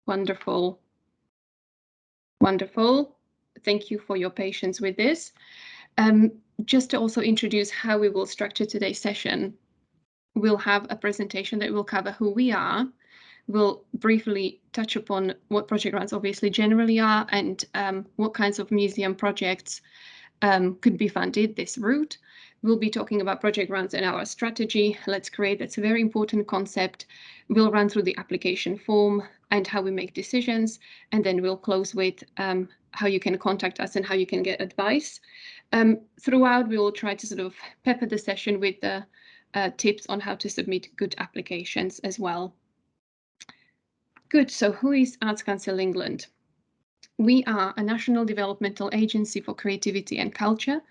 Wonderful. Wonderful. Thank you for your patience with this. Just to also introduce how we will structure today's session, we'll have a presentation that will cover who we are. We'll briefly touch upon what project grants obviously generally are and what kinds of museum projects could be funded this route. We'll be talking about project grants and our strategy. Let's create. That's a very important concept. We'll run through the application form and how we make decisions, and then we'll close with how you can contact us and how you can get advice. Throughout, we will try to sort of pepper the session with the tips on how to submit good applications as well. Good. So who is Arts Council England? We are a national developmental agency for creativity and culture.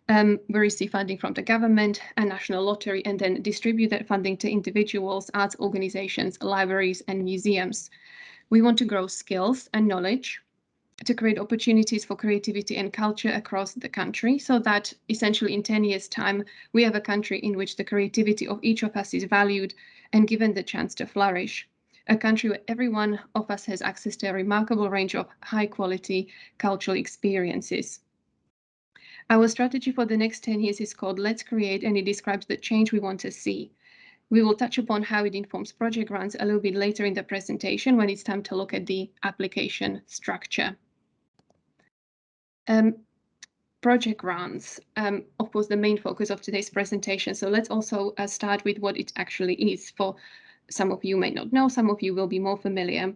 We receive funding from the government and national lottery and then distribute that funding to individuals, arts organizations, libraries and museums. We want to grow skills and knowledge to create opportunities for creativity and culture across the country, so that essentially in 10 years' time, we have a country in which the creativity of each of us is valued and given the chance to flourish. A country where every one of us has access to a remarkable range of high-quality cultural experiences. Our strategy for the next 10 years is called Let's Create, and it describes the change we want to see. We will touch upon how it informs project grants a little bit later in the presentation when it's time to look at the application structure. Project grants, of course, the main focus of today's presentation. So let's also start with what it actually is. For some of you may not know, some of you will be more familiar.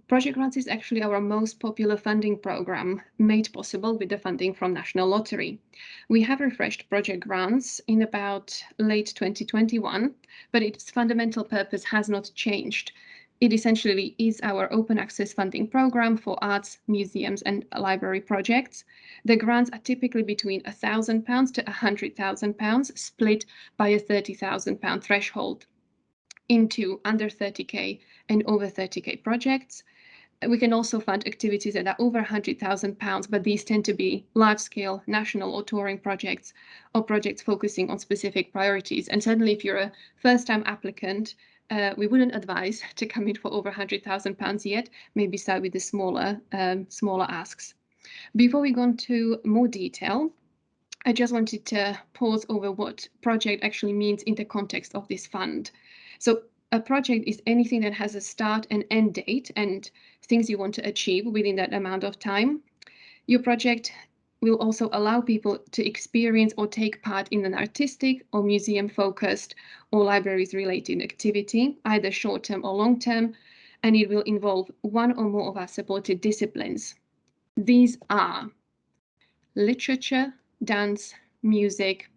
Project grants is actually our most popular funding program, made possible with the funding from National Lottery. We have refreshed project grants in about late 2021, but its fundamental purpose has not changed. It essentially is our open access funding program for arts, museums and library projects. The grants are typically between £1,000 to £100,000, split by a £30,000 threshold into under 30k and over 30k projects. We can also fund activities that are over £100,000, but these tend to be large-scale national or touring projects or projects focusing on specific priorities. And certainly if you're a first-time applicant, we wouldn't advise to come in for over £100,000 yet, maybe start with the smaller asks. Before we go into more detail, I just wanted to pause over what project actually means in the context of this fund. So a project is anything that has a start and end date and things you want to achieve within that amount of time. Your project will also allow people to experience or take part in an artistic or museum-focused or libraries-related activity, either short-term or long-term, and it will involve one or more of our supported disciplines. These are literature, dance, music,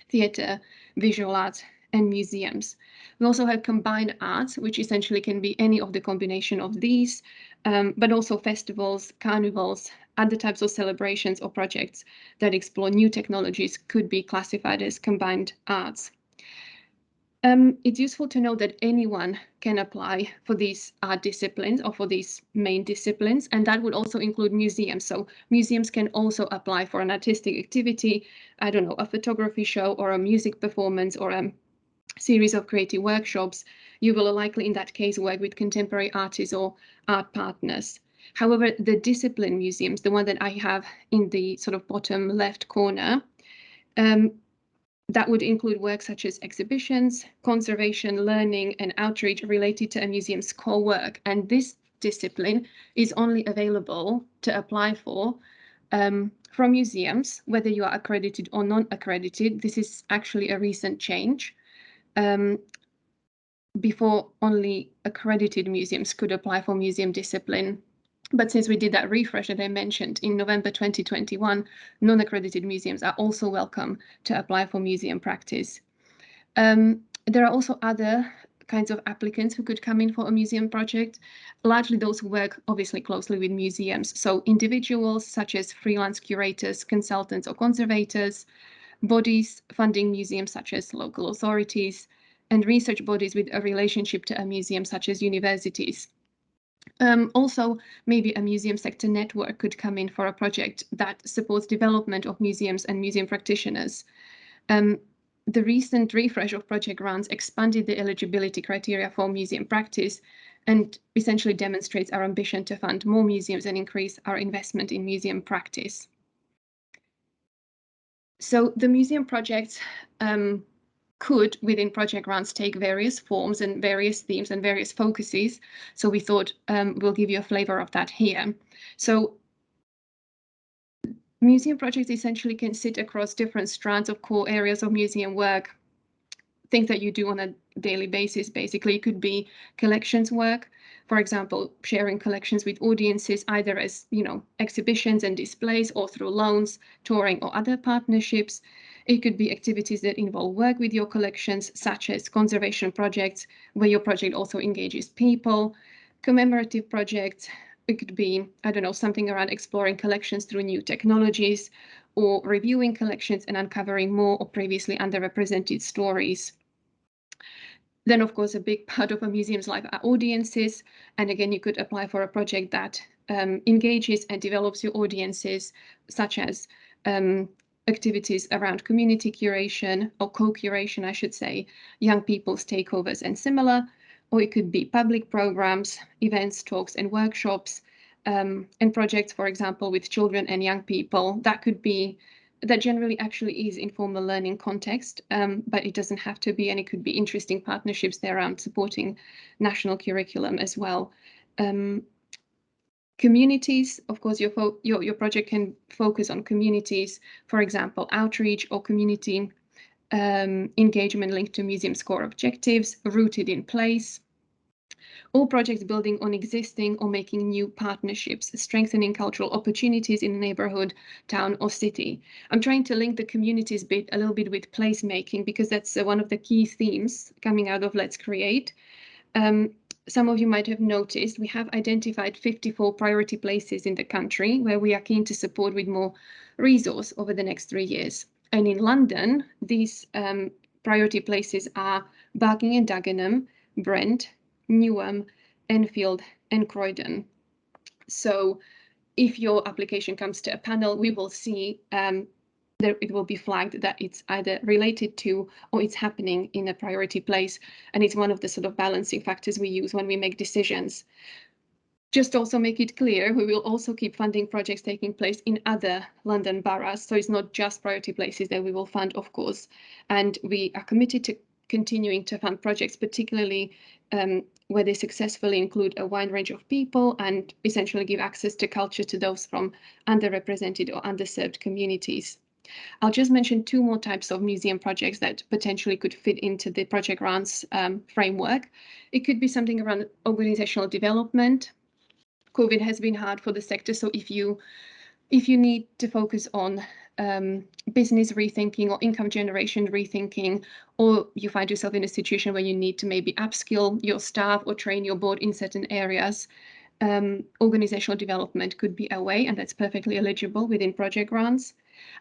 theatre, visual arts, and museums. We also have combined arts, which essentially can be any of the combination of these, but also festivals, carnivals, other types of celebrations or projects that explore new technologies could be classified as combined arts. It's useful to know that anyone can apply for these art disciplines or for these main disciplines, and that would also include museums. So museums can also apply for an artistic activity, I don't know, a photography show or a music performance or a series of creative workshops. You will likely in that case work with contemporary artists or art partners. However, the discipline museums, the one that I have in the sort of bottom left corner, that would include work such as exhibitions, conservation, learning and outreach related to a museum's core work. And this discipline is only available to apply for from museums, whether you are accredited or non-accredited. This is actually a recent change. Before, only accredited museums could apply for museum discipline. But since we did that refresh that I mentioned in November 2021, non-accredited museums are also welcome to apply for museum practice. There are also other kinds of applicants who could come in for a museum project, largely those who work obviously closely with museums. So individuals such as freelance curators, consultants or conservators, bodies funding museums such as local authorities, and research bodies with a relationship to a museum such as universities. Also, maybe a museum sector network could come in for a project that supports development of museums and museum practitioners. The recent refresh of project grants expanded the eligibility criteria for museum practice and essentially demonstrates our ambition to fund more museums and increase our investment in museum practice. So the museum projects could, within project grants, take various forms and various themes and various focuses. So we thought we'll give you a flavor of that here. So museum projects essentially can sit across different strands of core areas of museum work, things that you do on a daily basis. Basically, it could be collections work, for example, sharing collections with audiences, either as exhibitions and displays or through loans, touring, or other partnerships. It could be activities that involve work with your collections, such as conservation projects, where your project also engages people, commemorative projects. It could be, I don't know, something around exploring collections through new technologies, or reviewing collections and uncovering more or previously underrepresented stories. Then, of course, a big part of a museum's life are audiences. And again, you could apply for a project that engages and develops your audiences, such as activities around community curation or co-curation, I should say, young people's takeovers and similar. Or it could be public programs, events, talks, and workshops, and projects, for example, with children and young people. That generally actually is informal learning context, but it doesn't have to be, and it could be interesting partnerships there around supporting national curriculum as well. Communities, of course, your project can focus on communities, for example, outreach or community engagement linked to museum's core objectives, rooted in place. All projects building on existing or making new partnerships, strengthening cultural opportunities in a neighborhood, town, or city. I'm trying to link the communities bit a little bit with placemaking, because that's one of the key themes coming out of Let's Create. Some of you might have noticed we have identified 54 priority places in the country where we are keen to support with more resource over the next 3 years. And in London, these priority places are Barking and Dagenham, Brent, Newham, Enfield, and Croydon. So if your application comes to a panel, we will see it will be flagged that it's either related to or it's happening in a priority place. And it's one of the sort of balancing factors we use when we make decisions. Just also make it clear, we will also keep funding projects taking place in other London boroughs. So it's not just priority places that we will fund, of course. And we are committed to continuing to fund projects, particularly where they successfully include a wide range of people and essentially give access to culture to those from underrepresented or underserved communities. I'll just mention 2 more types of museum projects that potentially could fit into the project grants framework. It could be something around organizational development. COVID has been hard for the sector, so if you need to focus on business rethinking or income generation rethinking, or you find yourself in a situation where you need to maybe upskill your staff or train your board in certain areas, organizational development could be a way, and that's perfectly eligible within project grants.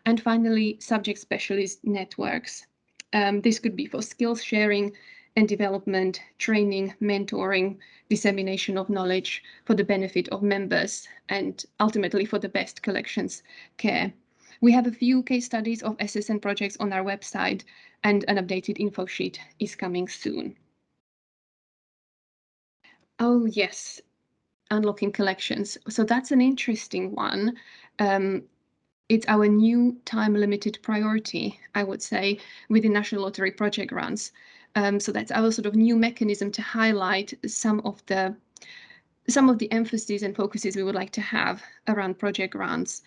And finally, subject specialist networks. This could be for skills sharing and development, training, mentoring, dissemination of knowledge for the benefit of members, and ultimately for the best collections care. We have a few case studies of SSN projects on our website, and an updated info sheet is coming soon. Oh yes, unlocking collections. So that's an interesting one. It's our new time-limited priority, I would say, within National Lottery project grants. So that's our sort of new mechanism to highlight some of the emphases and focuses we would like to have around project grants.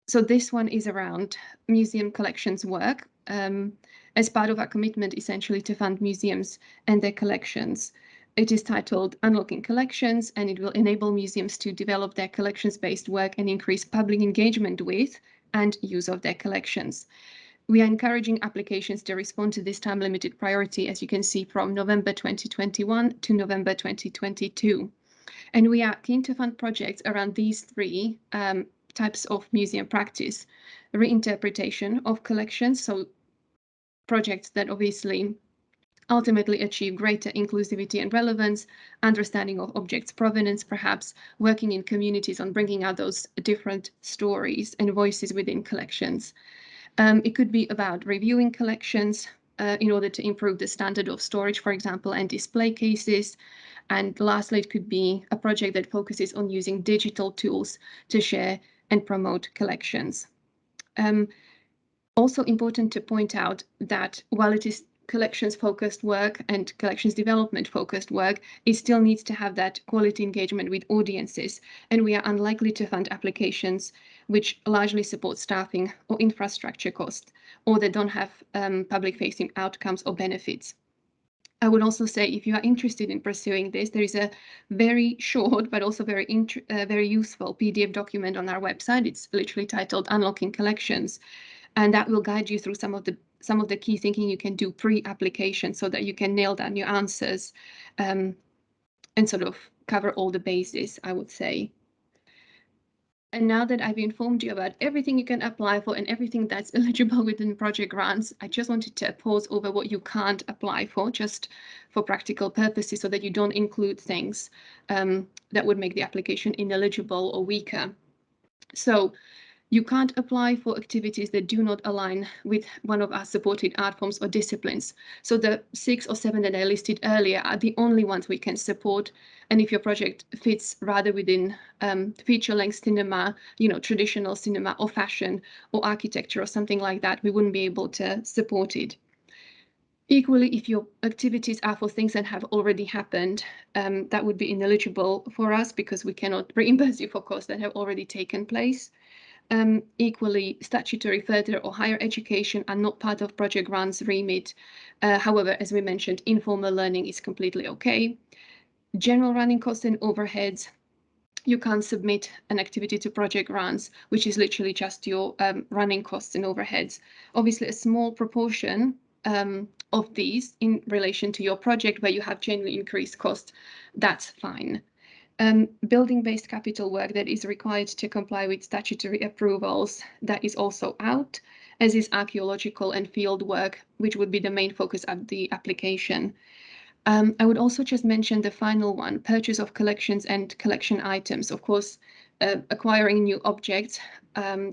So this one is around museum collections work, as part of our commitment essentially to fund museums and their collections. It is titled Unlocking Collections, and it will enable museums to develop their collections-based work and increase public engagement with and use of their collections. We are encouraging applications to respond to this time-limited priority, as you can see, from November 2021 to November 2022. And we are keen to fund projects around these 3 types of museum practice: reinterpretation of collections, so projects that obviously ultimately achieve greater inclusivity and relevance, understanding of objects' provenance, perhaps working in communities on bringing out those different stories and voices within collections. It could be about reviewing collections, in order to improve the standard of storage, for example, and display cases. And lastly, it could be a project that focuses on using digital tools to share and promote collections. Also important to point out that while it is collections focused work and collections development focused work, it still needs to have that quality engagement with audiences, and we are unlikely to fund applications which largely support staffing or infrastructure costs, or that don't have public facing outcomes or benefits. I would also say, if you are interested in pursuing this, there is a very short but also very useful PDF document on our website. It's literally titled Unlocking Collections, and that will guide you through some of the key thinking you can do pre-application, so that you can nail down your answers and sort of cover all the bases, I would say. And now that I've informed you about everything you can apply for and everything that's eligible within project grants, I just wanted to pause over what you can't apply for, just for practical purposes, so that you don't include things that would make the application ineligible or weaker. So you can't apply for activities that do not align with one of our supported art forms or disciplines. So the 6 or 7 that I listed earlier are the only ones we can support. And if your project fits rather within feature-length cinema, traditional cinema or fashion or architecture or something like that, we wouldn't be able to support it. Equally, if your activities are for things that have already happened, that would be ineligible for us, because we cannot reimburse you for costs that have already taken place. Equally, statutory further or higher education are not part of project grants remit. However, as we mentioned, informal learning is completely okay. General running costs and overheads, you can't submit an activity to project grants, which is literally just your running costs and overheads. Obviously, a small proportion of these in relation to your project where you have genuinely increased costs, that's fine. Building-based capital work that is required to comply with statutory approvals, that is also out, as is archaeological and field work, which would be the main focus of the application. I would also just mention the final one, purchase of collections and collection items. Of course, acquiring new objects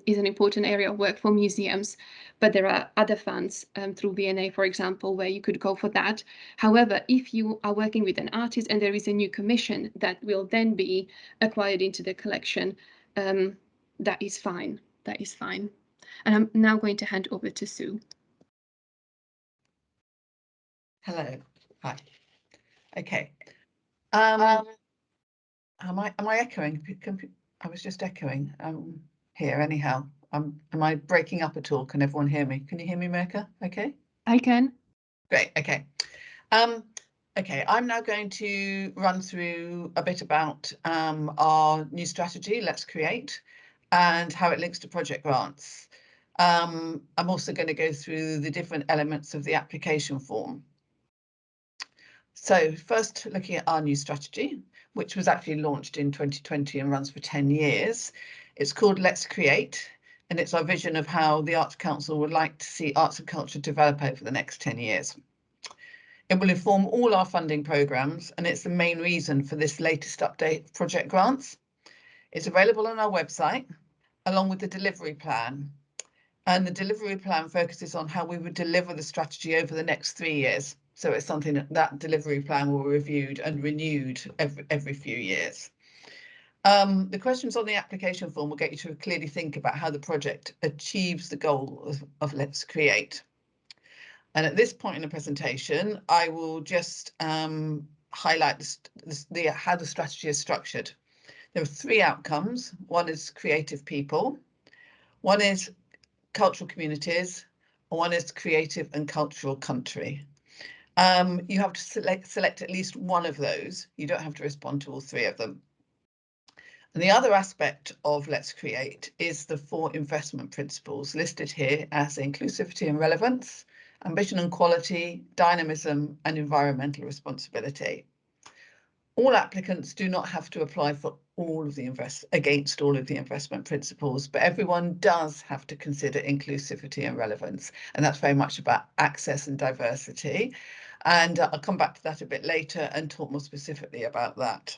is an important area of work for museums, but there are other funds through V&A, for example, where you could go for that. However, if you are working with an artist and there is a new commission that will then be acquired into the collection, that is fine. That is fine. And I'm now going to hand over to Sue. Hello. Hi. Okay. Am I echoing? I was just echoing here anyhow. Am I breaking up at all? Can everyone hear me? Can you hear me, Mirka? Okay. I can. Great. Okay. Okay, I'm now going to run through a bit about our new strategy, Let's Create, and how it links to project grants. I'm also going to go through the different elements of the application form. So first, looking at our new strategy, which was actually launched in 2020 and runs for 10 years. It's called Let's Create, and it's our vision of how the Arts Council would like to see arts and culture develop over the next 10 years. It will inform all our funding programmes, and it's the main reason for this latest update of project grants. It's available on our website, along with the delivery plan. And the delivery plan focuses on how we would deliver the strategy over the next 3 years. So it's something that delivery plan will be reviewed and renewed every few years. The questions on the application form will get you to clearly think about how the project achieves the goal of Let's Create. And at this point in the presentation, I will just highlight how the strategy is structured. There are 3 outcomes. One is creative people, one is cultural communities, and one is creative and cultural country. You have to select at least one of those. You don't have to respond to all 3 of them. And the other aspect of Let's Create is the 4 investment principles listed here as inclusivity and relevance, ambition and quality, dynamism, and environmental responsibility. All applicants do not have to apply for against all of the investment principles, but everyone does have to consider inclusivity and relevance, and that's very much about access and diversity. And I'll come back to that a bit later and talk more specifically about that.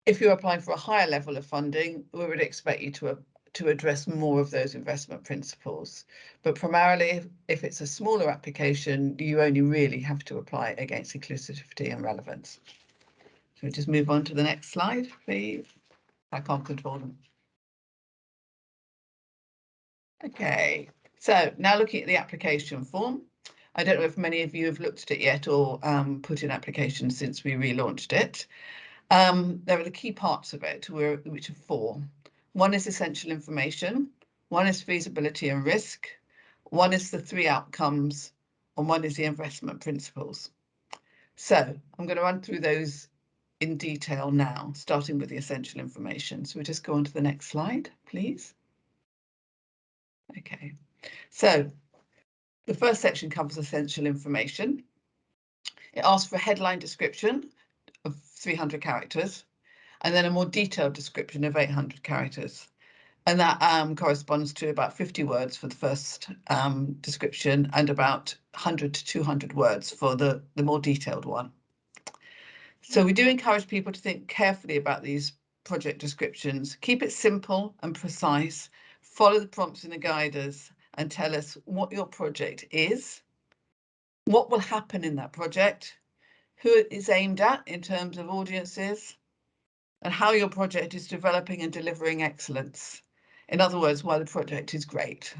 If you're applying for a higher level of funding, we would expect you to to address more of those investment principles. But primarily, if it's a smaller application, you only really have to apply against inclusivity and relevance. So just move on to the next slide, please. I can't control them. Okay, so now looking at the application form. I don't know if many of you have looked at it yet or put in applications since we relaunched it. There are the key parts of it, which are 4. One is essential information, one is feasibility and risk, one is the 3 outcomes, and one is the investment principles. So I'm going to run through those in detail now, starting with the essential information. So we'll just go on to the next slide, please. Okay, so the first section covers essential information. It asks for a headline description of 300 characters, and then a more detailed description of 800 characters. And that corresponds to about 50 words for the first description and about 100 to 200 words for the more detailed one. So we do encourage people to think carefully about these project descriptions. Keep it simple and precise. Follow the prompts in the guiders and tell us what your project is, what will happen in that project, who it is aimed at in terms of audiences, and how your project is developing and delivering excellence. In other words, why the project is great.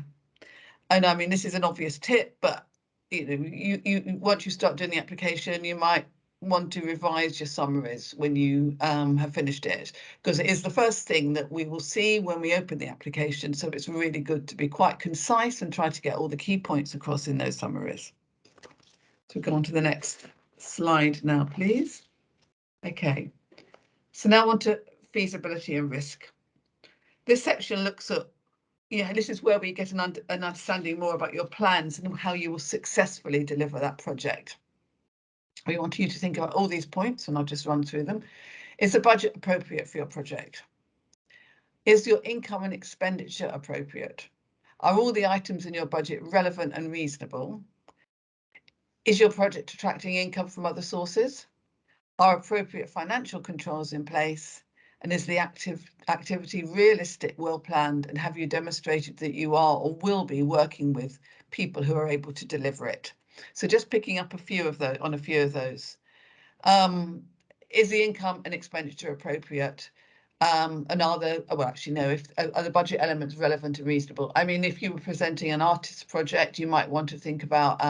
And I mean, this is an obvious tip, but you once you start doing the application, you might want to revise your summaries when you have finished it, because it is the first thing that we will see when we open the application. So it's really good to be quite concise and try to get all the key points across in those summaries. So go on to the next slide now, please. Okay, so now on to feasibility and risk. This section looks at, this is where we get an understanding more about your plans and how you will successfully deliver that project. We want you to think about all these points, and I'll just run through them. Is the budget appropriate for your project? Is your income and expenditure appropriate? Are all the items in your budget relevant and reasonable? Is your project attracting income from other sources? Are appropriate financial controls in place? And is the activity realistic, well planned, and have you demonstrated that you are or will be working with people who are able to deliver it? So just picking up a few of those. Is the income and expenditure appropriate? And are the budget elements relevant and reasonable? I mean, if you were presenting an artist's project, you might want to think about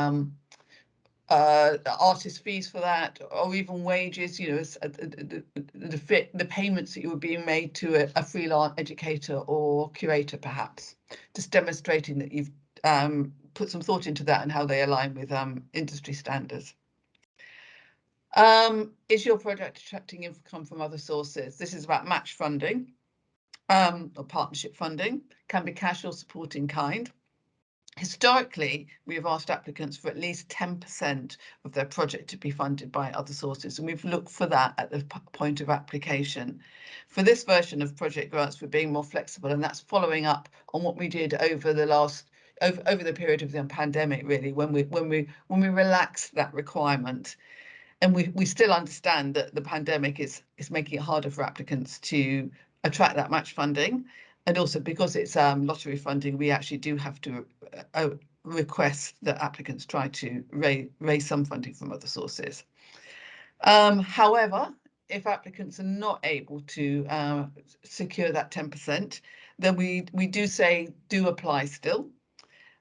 artist fees for that, or even wages, the payments that you were being made to a freelance educator or curator, perhaps, just demonstrating that you've put some thought into that and how they align with industry standards. Is your project attracting income from other sources? This is about match funding or partnership funding, can be cash or support in kind. Historically, we have asked applicants for at least 10% of their project to be funded by other sources, and we've looked for that at the point of application. For this version of project grants, we're being more flexible, and that's following up on what we did over the period of the pandemic, really, when we relaxed that requirement. And we still understand that the pandemic is making it harder for applicants to attract that match funding. And also because it's lottery funding, we actually do have to request that applicants try to raise some funding from other sources. However, if applicants are not able to secure that 10%, then we do say do apply still.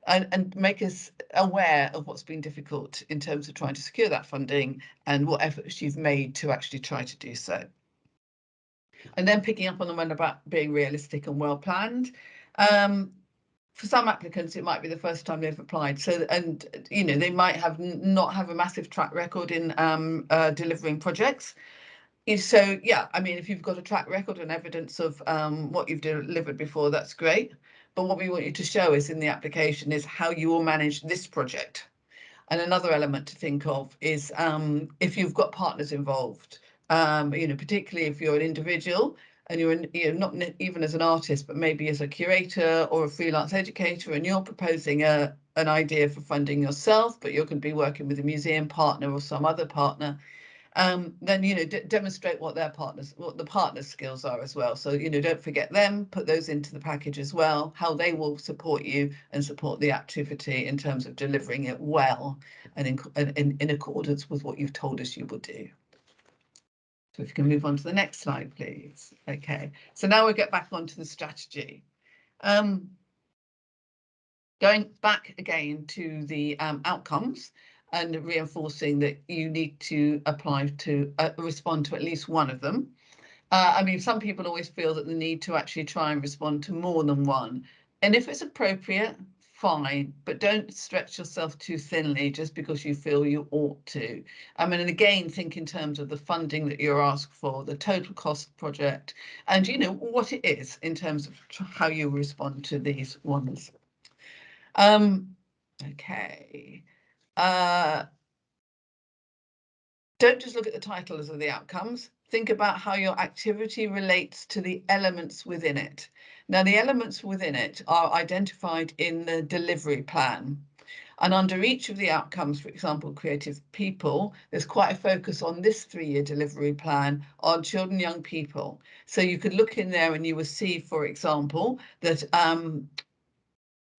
And make us aware of what's been difficult in terms of trying to secure that funding and what efforts you've made to actually try to do so. And then picking up on the one about being realistic and well planned. For some applicants, it might be the first time they've applied. So, and they might not have a massive track record in delivering projects. So yeah, I mean, if you've got a track record and evidence of what you've delivered before, that's great. But what we want you to show us in the application is how you will manage this project. And another element to think of is if you've got partners involved, particularly if you're an individual and you're not even as an artist, but maybe as a curator or a freelance educator, and you're proposing an idea for funding yourself, but you're going to be working with a museum partner or some other partner. then, you know, demonstrate what the partners' skills are as well. So, you know, don't forget them, put those into the package as well, how they will support you and support the activity in terms of delivering it well and in accordance with what you've told us you will do. So if you can move on to the next slide, please. Okay, so now we'll get back onto the strategy. Going back again to the outcomes and reinforcing that you need to apply to respond to at least one of them. I mean, some people always feel that the need to actually try and respond to more than one. And if it's appropriate, fine, but don't stretch yourself too thinly just because you feel you ought to. I mean, and again, think in terms of the funding that you're asked for, the total cost project, and you know what it is in terms of how you respond to these ones. Okay. Don't just look at the titles of the outcomes. Think about how your activity relates to the elements within it. Now, the elements within it are identified in the delivery plan. And under each of the outcomes, for example, creative people, there's quite a focus on this 3-year delivery plan on children, young people. So you could look in there and you will see, for example, that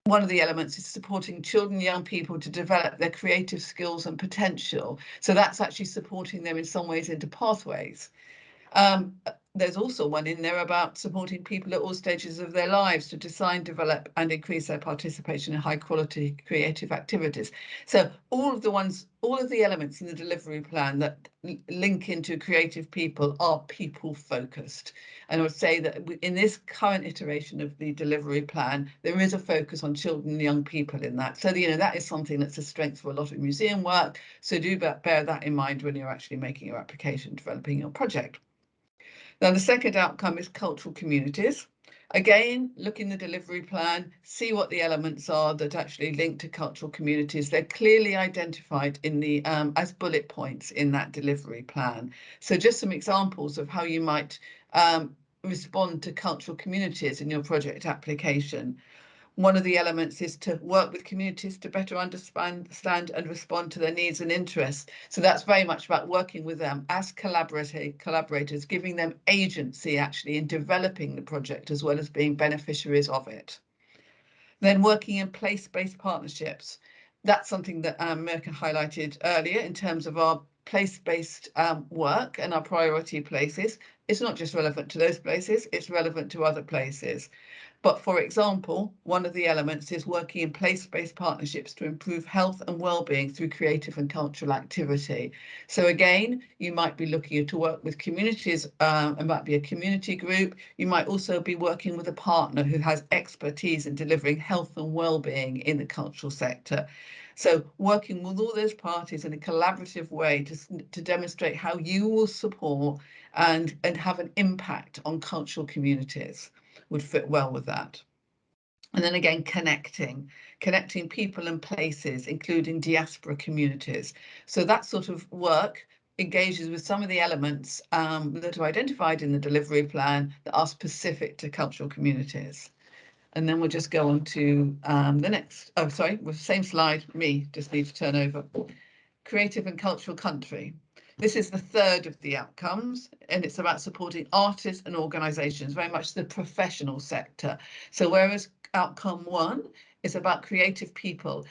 one of the elements is supporting children and young people to develop their creative skills and potential. So that's actually supporting them in some ways into pathways. There's also one in there about supporting people at all stages of their lives to design, develop and increase their participation in high quality creative activities. So all of the elements in the delivery plan that link into creative people are people focused. And I would say that in this current iteration of the delivery plan, there is a focus on children and young people in that. So, you know, that is something that's a strength for a lot of museum work. So do bear that in mind when you're actually making your application, developing your project. Now, the second outcome is cultural communities. Again, look in the delivery plan, see what the elements are that actually link to cultural communities. They're clearly identified in the as bullet points in that delivery plan. So just some examples of how you might respond to cultural communities in your project application. One of the elements is to work with communities to better understand and respond to their needs and interests. So that's very much about working with them as collaborators, giving them agency actually in developing the project as well as being beneficiaries of it. Then working in place-based partnerships. That's something that Mirka highlighted earlier in terms of our place-based work and our priority places. It's not just relevant to those places, it's relevant to other places. But for example, one of the elements is working in place-based partnerships to improve health and well-being through creative and cultural activity. So again, you might be looking to work with communities, it might be a community group. You might also be working with a partner who has expertise in delivering health and well-being in the cultural sector. So working with all those parties in a collaborative way to demonstrate how you will support and have an impact on cultural communities would fit well with that. And then again, connecting people and places, including diaspora communities. So that sort of work engages with some of the elements that are identified in the delivery plan that are specific to cultural communities. And then we'll just go on to the next, oh, sorry, same slide, just need to turn over. Creative and cultural country. This is the third of the outcomes, and it's about supporting artists and organisations, very much the professional sector. So whereas outcome 1 is about creative people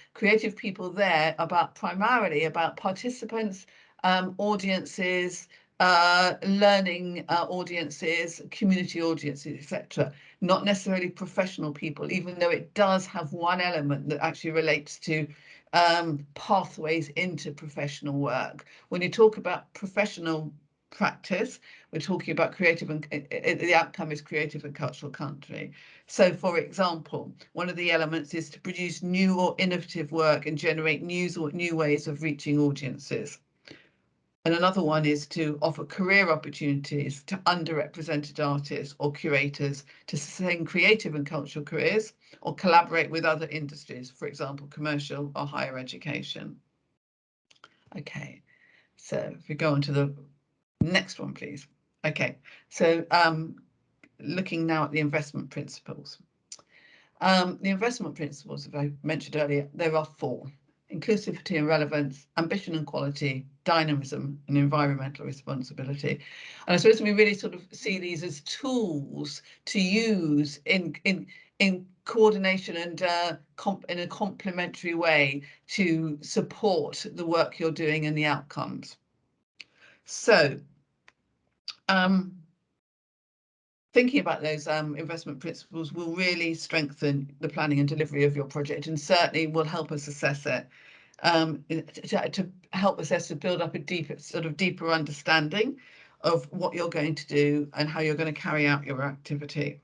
there primarily about participants, audiences, learning audiences, community audiences, etc. Not necessarily professional people, even though it does have one element that actually relates to pathways into professional work. When you talk about professional practice, we're talking about creative and the outcome is creative and cultural country. So for example, one of the elements is to produce new or innovative work and generate new ways of reaching audiences. And another one is to offer career opportunities to underrepresented artists or curators to sustain creative and cultural careers or collaborate with other industries, for example, commercial or higher education. Okay, so if we go on to the next one, please. Okay, so looking now at the investment principles. The investment principles, as I mentioned earlier, there are 4. inclusivity and relevance, ambition and quality, dynamism and environmental responsibility. And I suppose we really sort of see these as tools to use in coordination and in a complementary way to support the work you're doing and the outcomes. So thinking about those investment principles will really strengthen the planning and delivery of your project, and certainly will help us assess it, to help us to build up a deeper understanding of what you're going to do and how you're going to carry out your activity.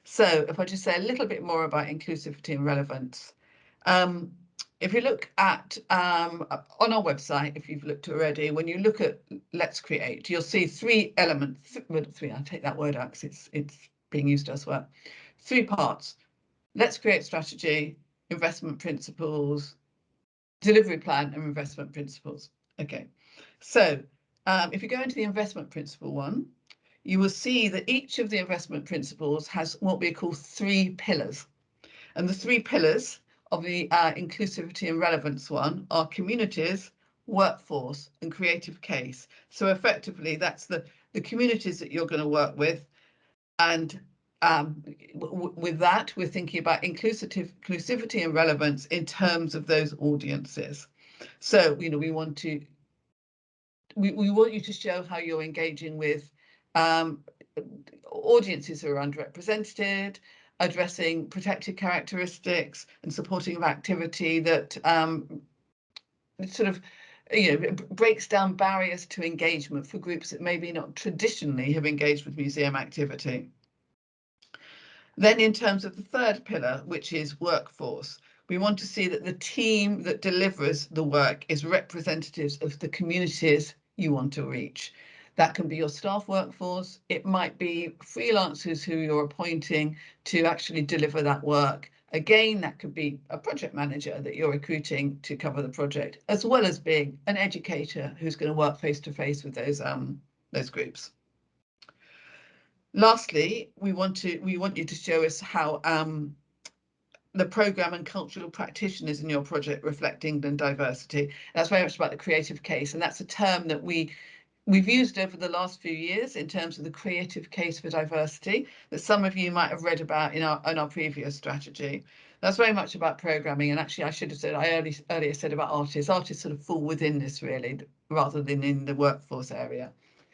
So if I just say a little bit more about inclusivity and relevance. If you look at on our website, if you've looked already, when you look at Let's Create, you'll see 3 elements. Three, I'll take that word out because it's being used elsewhere. 3 parts: Let's Create strategy, investment principles, delivery plan, and investment principles. Okay, so if you go into the investment principle one, you will see that each of the investment principles has what we call 3 pillars. And the 3 pillars of the inclusivity and relevance one are communities, workforce, and creative case. So effectively, that's the communities that you're going to work with. And with that, we're thinking about inclusivity and relevance in terms of those audiences. So, you know, we want you to show how you're engaging with audiences who are underrepresented, addressing protected characteristics and supporting of activity that sort of, you know, breaks down barriers to engagement for groups that maybe not traditionally have engaged with museum activity. Then in terms of the 3rd pillar, which is workforce, we want to see that the team that delivers the work is representatives of the communities you want to reach. That can be your staff workforce. It might be freelancers who you're appointing to actually deliver that work. Again, that could be a project manager that you're recruiting to cover the project, as well as being an educator who's going to work face-to-face with those groups. Lastly, we want you to show us how the programme and cultural practitioners in your project reflect England diversity. That's very much about the creative case, and that's a term that we've used over the last few years in terms of the creative case for diversity that some of you might have read about in our previous strategy. That's very much about programming, and actually I should have said, I earlier said about artists. Artists sort of fall within this really, rather than in the workforce area.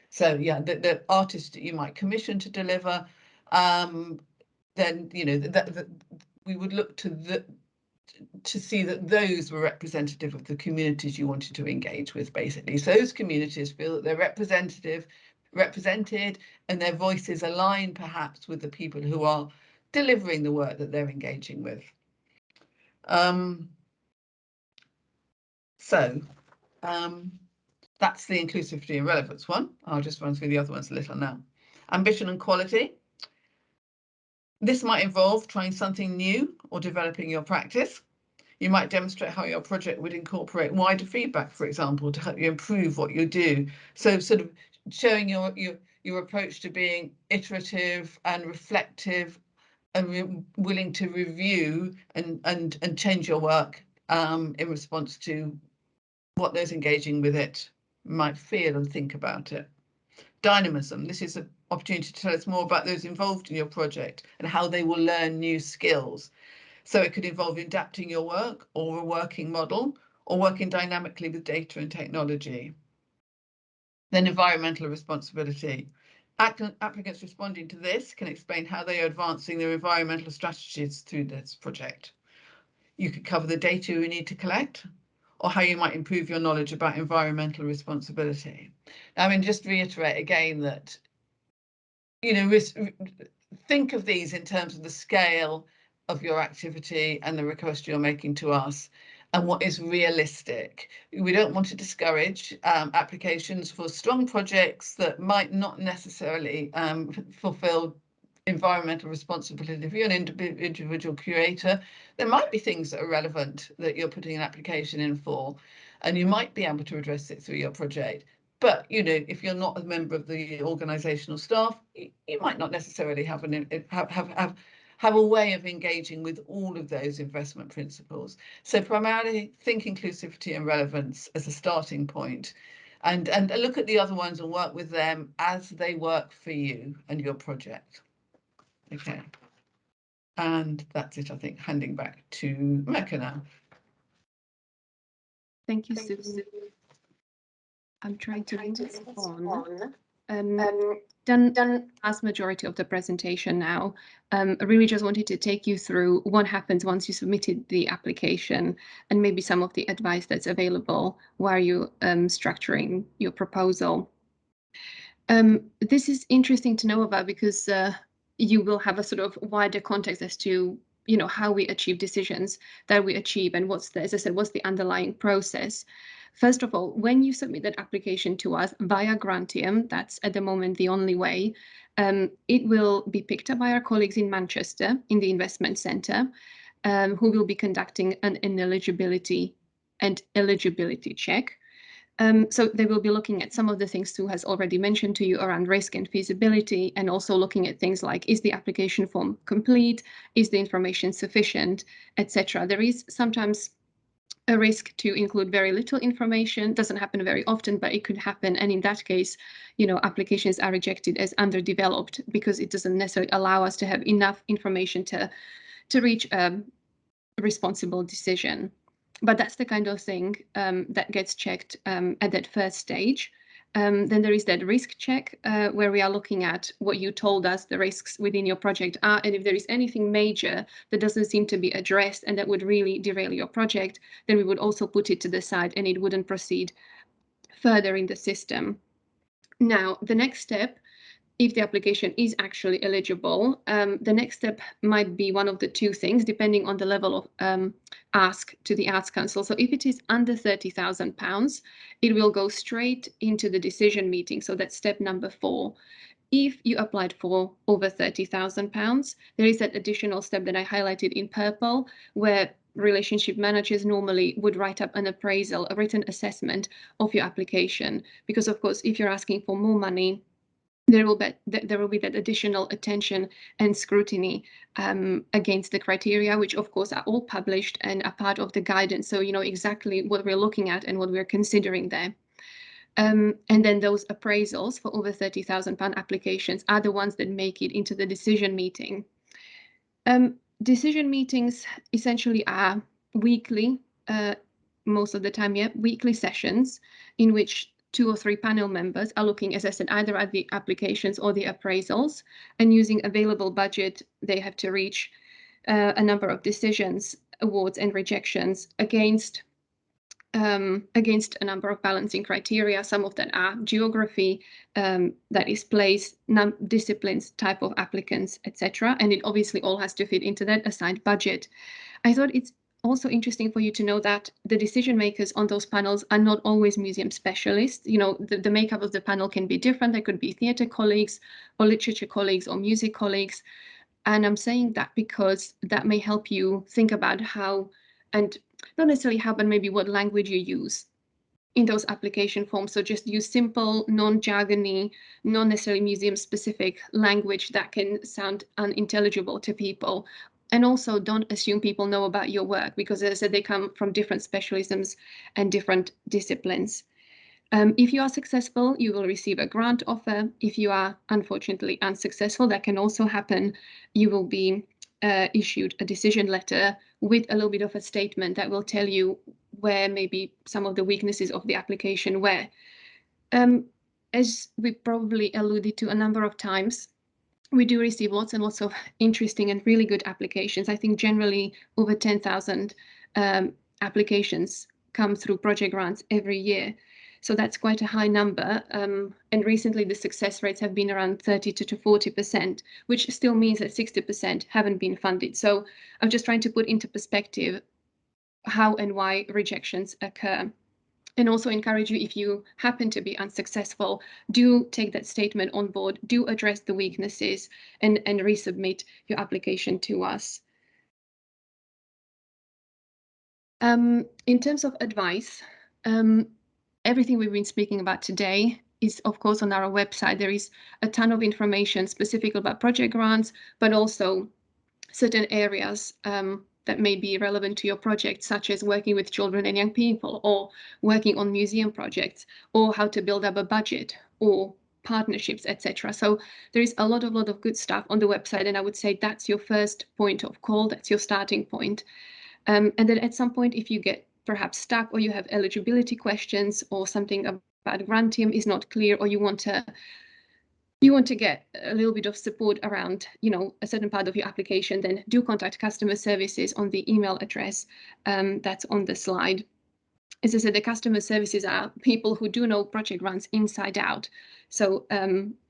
So yeah, the artists that you might commission to deliver, then, you know, we would look to see that those were representative of the communities you wanted to engage with, basically. So those communities feel that they're represented, and their voices align perhaps with the people who are delivering the work that they're engaging with. That's the inclusivity and relevance one. I'll just run through the other ones a little now. Ambition and quality. This might involve trying something new or developing your practice. You might demonstrate how your project would incorporate wider feedback, for example, to help you improve what you do. So sort of showing your approach to being iterative and reflective and willing to review and change your work in response to what those engaging with it might feel and think about it. Dynamism. This is an opportunity to tell us more about those involved in your project and how they will learn new skills. So it could involve adapting your work or a working model, or working dynamically with data and technology. Then environmental responsibility. Applicants responding to this can explain how they are advancing their environmental strategies through this project. You could cover the data you need to collect, or how you might improve your knowledge about environmental responsibility. I mean, just reiterate again that, you know, think of these in terms of the scale of your activity and the request you're making to us, and what is realistic. We don't want to discourage applications for strong projects that might not necessarily fulfill environmental responsibility. If you're an individual curator, there might be things that are relevant that you're putting an application in for, and you might be able to address it through your project. But, you know, if you're not a member of the organisational staff, you might not necessarily have have a way of engaging with all of those investment principles. So primarily think inclusivity and relevance as a starting point, and look at the other ones and work with them as they work for you and your project. Okay. And that's it, I think. Handing back to Mirka now. Thank you, Sue. I'm trying to move this on. Done the vast majority of the presentation now. I really just wanted to take you through what happens once you submitted the application and maybe some of the advice that's available while you're structuring your proposal. This is interesting to know about because you will have a sort of wider context as to how we achieve decisions that we achieve and what's the, as I said, what's the underlying process. First of all, when you submit that application to us via Grantium, that's at the moment the only way, it will be picked up by our colleagues in Manchester in the investment centre, who will be conducting an eligibility check. So they will be looking at some of the things Sue has already mentioned to you around risk and feasibility, and also looking at things like, is the application form complete? Is the information sufficient, etc. There is sometimes a risk to include very little information. Doesn't happen very often, but it could happen. And in that case, applications are rejected as underdeveloped because it doesn't necessarily allow us to have enough information to reach a responsible decision. But that's the kind of thing that gets checked at that first stage. Then there is that risk check where we are looking at what you told us the risks within your project are, and if there is anything major that doesn't seem to be addressed and that would really derail your project, then we would also put it to the side and it wouldn't proceed further in the system. Now, the next step, if the application is actually eligible, the next step might be one of the two things, depending on the level of ask to the Arts Council. So if it is under £30,000, it will go straight into the decision meeting. So that's step number 4. If you applied for over £30,000, there is that additional step that I highlighted in purple, where relationship managers normally would write up an appraisal, a written assessment of your application. Because of course, if you're asking for more money, there will be that additional attention and scrutiny against the criteria, which of course are all published and are part of the guidance. So you know exactly what we're looking at and what we're considering there. And then those appraisals for over £30,000 applications are the ones that make it into the decision meeting. Decision meetings essentially are weekly, most of the time, weekly sessions in which 2 or 3 panel members are looking, as I said, either at the applications or the appraisals, and using available budget, they have to reach a number of decisions, awards and rejections against a number of balancing criteria. Some of them are geography, that is place, disciplines, type of applicants, etc. And it obviously all has to fit into that assigned budget. I thought it's also interesting for you to know that the decision makers on those panels are not always museum specialists. The makeup of the panel can be different. There could be theatre colleagues or literature colleagues or music colleagues. And I'm saying that because that may help you think about how, and not necessarily how, but maybe what language you use in those application forms. So just use simple, non-jargony, non necessarily museum specific language that can sound unintelligible to people. And also don't assume people know about your work, because as I said, they come from different specialisms and different disciplines. If you are successful, you will receive a grant offer. If you are unfortunately unsuccessful, that can also happen, you will be issued a decision letter with a little bit of a statement that will tell you where maybe some of the weaknesses of the application were. As we probably alluded to a number of times, we do receive lots and lots of interesting and really good applications. I think generally over 10,000 applications come through project grants every year. So that's quite a high number. And recently the success rates have been around 30 to 40%, which still means that 60% haven't been funded. So I'm just trying to put into perspective how and why rejections occur. And also encourage you, if you happen to be unsuccessful, do take that statement on board, do address the weaknesses, and resubmit your application to us. In terms of advice, everything we've been speaking about today is, of course, on our website. There is a ton of information specific about project grants, but also certain areas that may be relevant to your project, such as working with children and young people, or working on museum projects, or how to build up a budget, or partnerships, etc. So there is a lot of good stuff on the website, and I would say that's your first point of call, that's your starting point. And then at some point, if you get perhaps stuck, or you have eligibility questions, or something about Grantium is not clear, or you want to get a little bit of support around, a certain part of your application, then do contact customer services on the email address that's on the slide. As I said, the customer services are people who do know project grants inside out. So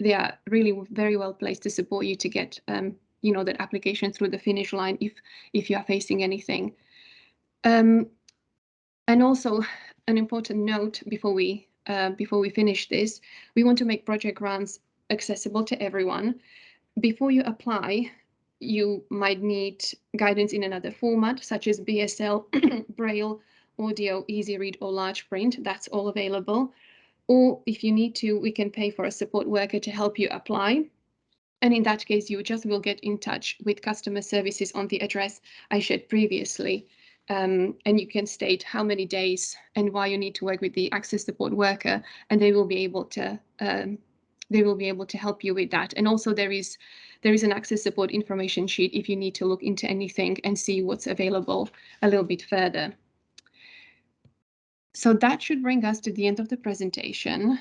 they are really very well placed to support you to get, that application through the finish line if you are facing anything. And also an important note before we finish this, we want to make project grants accessible to everyone. Before you apply, you might need guidance in another format, such as BSL, Braille, audio, easy read, or large print. That's all available. Or if you need to, we can pay for a support worker to help you apply. And in that case, you just will get in touch with customer services on the address I shared previously. And you can state how many days and why you need to work with the access support worker, and they will be able to help you with that. And also there is an access support information sheet if you need to look into anything and see what's available a little bit further. So that should bring us to the end of the presentation.